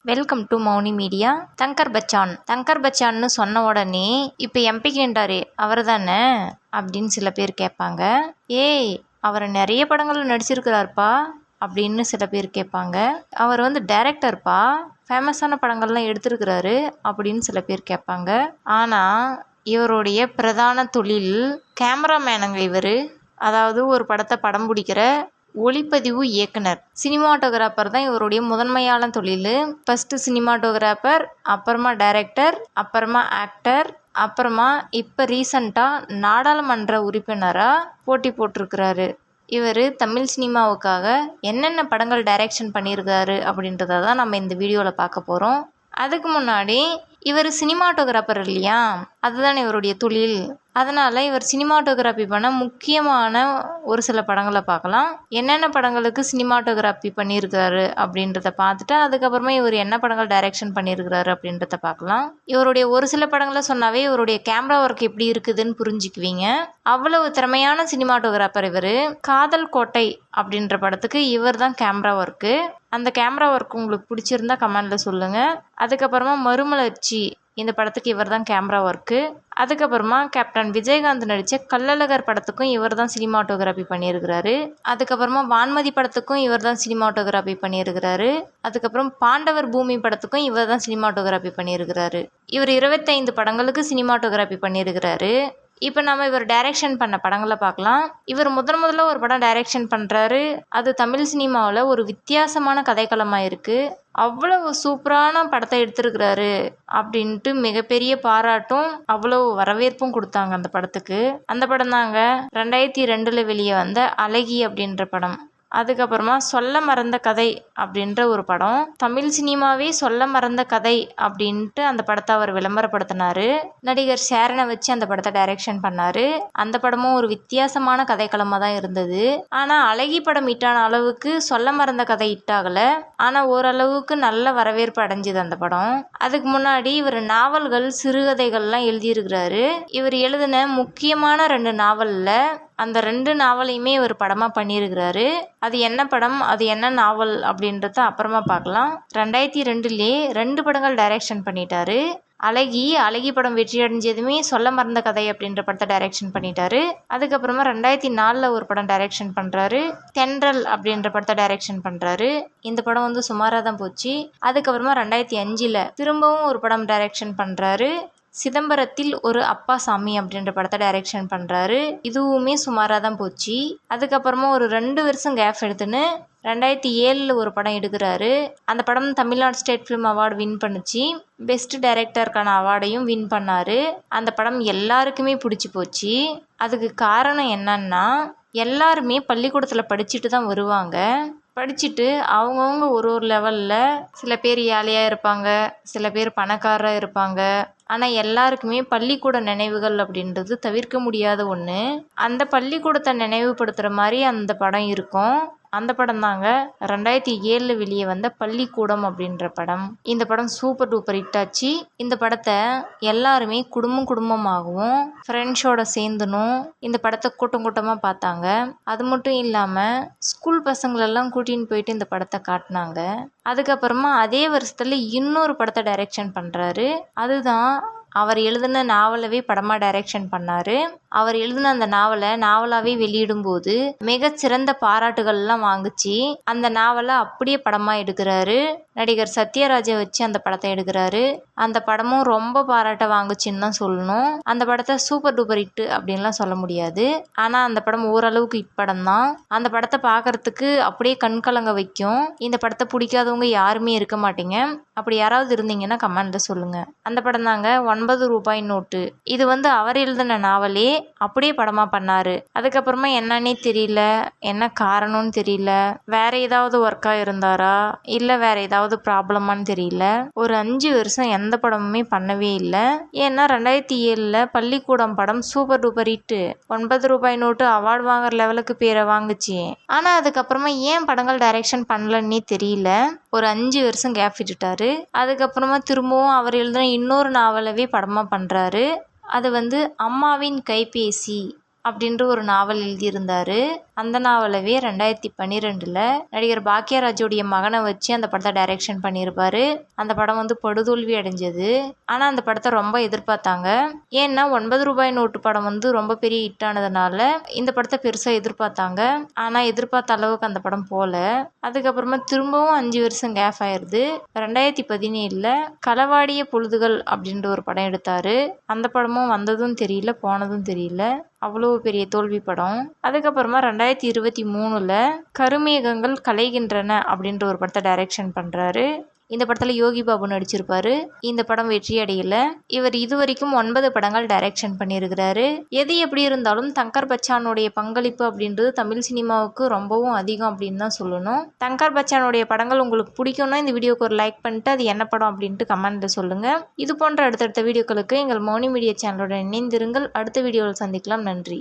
Welcome to Mouni media. Thangar பச்சான்னு சொன்ன உடனே இப்போ எம்பிக்கின்றாரு அவர் தானே அப்படின்னு சில பேர் கேட்பாங்க. ஏய், அவர் நிறைய படங்கள் நடிச்சிருக்கிறாருப்பா அப்படின்னு சில பேர் கேட்பாங்க. அவர் டைரக்டர்ப்பா, ஃபேமஸான படங்கள்லாம் எடுத்திருக்கிறாரு அப்படின்னு சில பேர் கேட்பாங்க. ஆனால் இவருடைய பிரதான தொழில் கேமராமேனுங்க. இவர் அதாவது ஒரு படத்தை படம் பிடிக்கிற ஒளிப்பதிவு இயக்குனர், சினிமாட்டோகிராஃபர் தான் இவருடைய முதன்மையான தொழில். ஃபஸ்ட்டு சினிமாட்டோகிராஃபர், அப்புறமா டைரக்டர், அப்புறமா ஆக்டர், அப்புறமா இப்போ ரீசண்டாக நாடாளுமன்ற உறுப்பினராக போட்டி போட்டிருக்கிறாரு. இவர் தமிழ் சினிமாவுக்காக என்னென்ன படங்கள் டைரக்ஷன் பண்ணியிருக்காரு அப்படின்றத தான் நம்ம இந்த வீடியோவில் பார்க்க போகிறோம். அதுக்கு முன்னாடி இவர் சினிமாட்டோகிராஃபர் இல்லையா, அதுதான் இவருடைய தொழில். அதனால் இவர் சினிமாட்டோகிராஃபி பண்ண முக்கியமான ஒரு சில படங்களை பார்க்கலாம். என்னென்ன படங்களுக்கு சினிமாட்டோகிராஃபி பண்ணியிருக்காரு அப்படின்றத பார்த்துட்டு அதுக்கப்புறமா இவர் என்ன படங்கள் டைரக்ஷன் பண்ணியிருக்கிறாரு அப்படின்றத பார்க்கலாம். இவருடைய ஒரு சில படங்களை சொன்னாவே இவருடைய கேமரா ஒர்க் எப்படி இருக்குதுன்னு புரிஞ்சுக்குவீங்க. அவ்வளவு திறமையான சினிமாட்டோகிராஃபர் இவர். காதல் கோட்டை அப்படின்ற படத்துக்கு இவர் தான் கேமரா ஒர்க்கு. அந்த கேமரா ஒர்க் உங்களுக்கு பிடிச்சிருந்தா கமெண்டில் சொல்லுங்கள். அதுக்கப்புறமா மறுமலர்ச்சி இந்த படத்துக்கு இவர் தான் கேமரா ஒர்க்கு. அதுக்கப்புறமா கேப்டன் விஜயகாந்த் நடித்த கள்ளழகர் படத்துக்கும் இவர் தான் சினிமாட்டோகிராஃபி பண்ணியிருக்கிறாரு. அதுக்கப்புறமா வான்மதி படத்துக்கும் இவர் தான் சினிமாட்டோகிராஃபி பண்ணியிருக்கிறாரு. அதுக்கப்புறம் பாண்டவர் பூமி படத்துக்கும் இவர் தான் சினிமாட்டோகிராஃபி பண்ணியிருக்கிறாரு. இவர் 25 படங்களுக்கு சினிமாட்டோகிராஃபி பண்ணியிருக்கிறாரு. இப்போ நம்ம இவர் டைரக்ஷன் பண்ண படங்களை பார்க்கலாம். இவர் முதல்ல ஒரு படம் டைரக்ஷன் பண்ணுறாரு. அது தமிழ் சினிமாவில் ஒரு வித்தியாசமான கதைக்களமாக இருக்குது. அவ்வளவு சூப்பரான படத்தை எடுத்திருக்கிறாரு அப்படின்ட்டு மிகப்பெரிய பாராட்டும் அவ்வளவு வரவேற்பும் கொடுத்தாங்க அந்த படத்துக்கு. அந்த படம் தாங்க 2002 வெளியே வந்த அழகி அப்படின்ற படம். அதுக்கப்புறமா சொல்ல மறந்த கதை அப்படின்ற ஒரு படம். தமிழ் சினிமாவே சொல்ல மறந்த கதை அப்படின்ட்டு அந்த படத்தை அவர் விளம்பரப்படுத்தினார். நடிகர் சேரனை வச்சு அந்த படத்தை டைரக்ஷன் பண்ணார். அந்த படமும் ஒரு வித்தியாசமான கதைக்களமாக தான் இருந்தது. ஆனால் அழகி படம் ஹிட்டான அளவுக்கு சொல்ல மறந்த கதை ஹிட்டாகலை. ஆனால் ஓரளவுக்கு நல்ல வரவேற்பு அடைஞ்சுது அந்த படம். அதுக்கு முன்னாடி இவர் நாவல்கள், சிறுகதைகள்லாம் எழுதியிருக்கிறாரு. இவர் எழுதின முக்கியமான 2 நாவலில் அந்த 2 நாவலையுமே இவர் படமாக பண்ணியிருக்கிறாரு. அது என்ன படம், அது என்ன நாவல் அப்படின்றத அப்புறமா பார்க்கலாம். 2002 2 படங்கள் டைரக்ஷன் பண்ணிட்டாரு. அழகி படம் வெற்றி அடைஞ்சதுமே சொல்ல மறந்த கதை அப்படின்ற படத்தை டைரக்ஷன் பண்ணிட்டாரு. அதுக்கப்புறமா 2004 ஒரு படம் டைரக்ஷன் பண்ணுறாரு. தென்றல் அப்படின்ற படத்தை டைரக்ஷன் பண்ணுறாரு. இந்த படம் சுமாராக தான் போச்சு. அதுக்கப்புறமா 2005 திரும்பவும் ஒரு படம் டைரக்ஷன் பண்ணுறாரு. சிதம்பரத்தில் ஒரு அப்பா சாமி அப்படின்ற படத்தை டைரக்ஷன் பண்ணுறாரு. இதுவுமே சுமாராக தான் போச்சு. அதுக்கப்புறமா ஒரு 2 வருஷம் கேப் எடுத்துன்னு 2007 ஒரு படம் எடுக்கிறாரு. அந்த படம் Tamil Nadu state film award win பண்ணுச்சு. பெஸ்ட் டைரக்டருக்கான அவார்டையும் வின் பண்ணார். அந்த படம் எல்லாருக்குமே பிடிச்சி போச்சு. அதுக்கு காரணம் என்னன்னா, எல்லாருமே பள்ளிக்கூடத்தில் படிச்சுட்டு தான் வருவாங்க. படிச்சுட்டு அவங்கவுங்க ஒரு லெவலில், சில பேர் ஏழையாக இருப்பாங்க, சில பேர் பணக்காரராக இருப்பாங்க. ஆனால் எல்லாருக்குமே பள்ளிக்கூட நினைவுகள் அப்படின்றது தவிர்க்க முடியாத ஒன்று. அந்த பள்ளிக்கூடத்தை நினைவுபடுத்துகிற மாதிரி அந்த படம் இருக்கும். அந்த படம் தாங்க 2007 வெளியே வந்த பள்ளிக்கூடம் அப்படின்ற படம். இந்த படம் சூப்பர் டூப்பர் ஹிட் ஆச்சு. இந்த படத்தை எல்லாருமே குடும்பமாகவும் ஃப்ரெண்ட்ஸோட சேர்ந்துனும் இந்த படத்தை கூட்டமாக பார்த்தாங்க. அது மட்டும் இல்லாமல் ஸ்கூல் பசங்களெல்லாம் கூட்டின்னு போயிட்டு இந்த படத்தை காட்டினாங்க. அதுக்கப்புறமா அதே வருஷத்தில் இன்னொரு படத்தை டைரக்ஷன் பண்ணுறாரு. அதுதான் அவர் எழுதின நாவலவே படமாக டைரக்ஷன் பண்ணார். அவர் எழுதின அந்த நாவலாகவே வெளியிடும்போது மிகச்சிறந்த பாராட்டுகள்லாம் வாங்குச்சு. அந்த நாவலை அப்படியே படமாக எடுக்கிறாரு. நடிகர் சத்யராஜை வச்சு அந்த படத்தை எடுக்கிறாரு. அந்த படமும் ரொம்ப பாராட்ட வாங்குச்சின்னு தான் சொல்லணும். அந்த படத்தை சூப்பர் டூப்பர் ஹிட் அப்படின்லாம் சொல்ல முடியாது. ஆனால் அந்த படம் ஓரளவுக்கு ஹிட் படம் தான். அந்த படத்தை பார்க்கறதுக்கு அப்படியே கண்கலங்க வைக்கும். இந்த படத்தை பிடிக்காதவங்க யாருமே இருக்க மாட்டீங்க. அப்படி யாராவது இருந்தீங்கன்னா கமெண்ட்ல சொல்லுங்க. அந்த படம் தாங்க 9 ரூபாய் நோட்டு. இது அவர் எழுதின நாவலே அப்படியே படமா பண்ணாரு. அதுக்கப்புறமா என்னன்னே தெரியல, என்ன காரணம்னு தெரியல. வேற ஏதாவது ஒர்க்கா இருந்தாரா இல்ல வேற ஏதாவது ப்ராப்ளமான்னு தெரியல. ஒரு 5 வருஷம் எந்த படமுமே பண்ணவே இல்லை. ஏன்னா 2007 பள்ளிக்கூடம் படம் சூப்பர் டூப்பர் ஹிட். 9 ரூபாய் நோட்டு அவார்டு வாங்குற லெவலுக்கு பேரை வாங்குச்சு. ஆனா அதுக்கப்புறமா ஏன் படங்கள் டைரக்ஷன் பண்ணலன்னே தெரியல. ஒரு 5 வருஷம் கேப் விட்டுட்டாரு. அதுக்கப்புறமா திரும்பவும் அவர் எழுதின இன்னொரு நாவலவே படமா பண்றாரு. அது அம்மாவின் கைபேசி அப்படின்ற ஒரு நாவல் எழுதியிருந்தாரு. அந்த நாவலவே 2012 நடிகர் பாக்யராஜோடைய மகனை வச்சு அந்த படத்தை டைரக்ஷன் பண்ணியிருப்பாரு. அந்த படம் வந்து படுதோல்வி அடைஞ்சது. ஆனால் அந்த படத்தை ரொம்ப எதிர்பார்த்தாங்க. ஏன்னா 9 ரூபாய் நோட்டு படம் வந்து ரொம்ப பெரிய ஹிட் ஆனதுனால இந்த படத்தை பெருசாக எதிர்பார்த்தாங்க. ஆனால் எதிர்பார்த்த அளவுக்கு அந்த படம் போல. அதுக்கப்புறமா திரும்பவும் 5 வருஷம் கேப் ஆயிடுது. 2017 களவாடிய பொழுதுகள் அப்படின்ற ஒரு படம் எடுத்தாரு. அந்த படமும் வந்ததும் தெரியல, போனதும் தெரியல. அவ்வளோ பெரிய தோல்வி படம். அதுக்கப்புறமா 2023 கருமேகங்கள் கலைகின்றன அப்படின்ற ஒரு படத்தை டைரக்ஷன் பண்ணுறாரு. இந்த படத்தில் யோகி பாபு நடிச்சிருப்பாரு. இந்த படம் வெற்றி அடையல. இவர் இதுவரைக்கும் 9 படங்கள் டைரக்ஷன் பண்ணியிருக்கிறாரு. எது எப்படி இருந்தாலும் தங்கர் பச்சானுடைய பங்களிப்பு அப்படின்றது தமிழ் சினிமாவுக்கு ரொம்பவும் அதிகம் அப்படின்னு தான் சொல்லணும். தங்கர் பச்சானுடைய படங்கள் உங்களுக்கு பிடிக்கும்னா இந்த வீடியோக்கு ஒரு லைக் பண்ணிட்டு அது என்ன படம் அப்படின்ட்டு கமெண்ட்ல சொல்லுங்க. இது போன்ற அடுத்தடுத்த வீடியோக்களுக்கு எங்கள் மௌனி மீடியா சேனலுடன் இணைந்திருங்கள். அடுத்த வீடியோவில் சந்திக்கலாம். நன்றி.